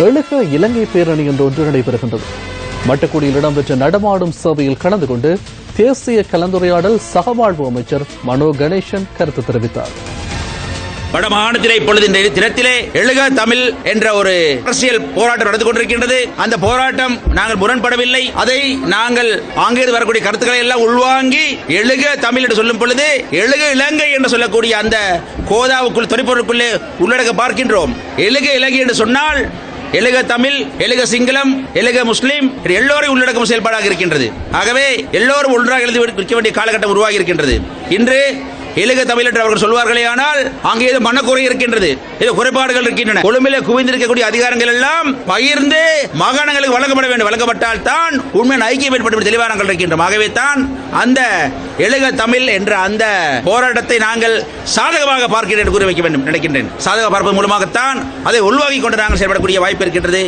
எழுக இலங்கை பேரணி என்று ஒன்று நடைபெறுகின்றது. மட்டக்குடியில் இடம்பெற்ற நடமாடும் சபையில் கலந்து கொண்டு தேசிய கலந்துரையாடல் சகவாழ்வு அமைச்சர் மனோ கணேசன் கருத்து தெரிவித்தார். வடமாகாணத்திலே இப்பொழுது இந்த தினத்திலே எழுக தமிழ் என்ற ஒரு அரசியல் போராட்டம் நடந்து கொண்டிருக்கின்றது. அந்த போராட்டம் நாங்கள் முரண்படவில்லை. அதை நாங்கள் ஆங்கிலேயர் வரக்கூடிய கருத்துக்களை எல்லாம் உள்வாங்கி எழுக தமிழ் என்று சொல்லும் பொழுது எழுக இலங்கை என்று சொல்லக்கூடிய அந்த கோதாவுக்குள் தொனிப்பொருளுக்குள்ளே உள்ளடக்க பார்க்கின்றோம். எழுக இலங்கை என்று சொன்னால் எழுக தமிழ், எழுக சிங்களம், எழுக முஸ்லீம் எல்லோரும் உள்ளடக்கும் செயல்பாடாக இருக்கின்றது. ஆகவே எல்லோரும் ஒன்றாக எழுதி வைக்க வேண்டிய காலகட்டம் உருவாகி இருக்கின்றது. இன்று எழுக தமிழ் என்று அவர்கள் சொல்வார்களே, ஆனால் அங்கே ஏதோ மனக்குறை இருக்கின்றது, ஏதோ குறைபாடுகள் இருக்கின்றன. கொழும்பிலே குவிந்திருக்கக்கூடிய அதிகாரங்கள் எல்லாம் பகிர்ந்து மாகாணங்களுக்கு வழங்கப்பட வேண்டும். வழங்கப்பட்டால் தான் உண்மையான ஐக்கியம் ஏற்பட்டு தெளிவானங்கள் இருக்கின்றோம். ஆகவே தான் அந்த எழுக தமிழ் என்ற அந்த போராட்டத்தை நாங்கள் சாதகமாக பார்க்கிறேன் கூறி வைக்க வேண்டும் நினைக்கின்றேன். சாதகமாக பார்ப்பதன் மூலமாகத்தான் அதை உள்வாங்கிக் கொண்டு நாங்கள் செயல்படக்கூடிய வாய்ப்பு இருக்கின்றது.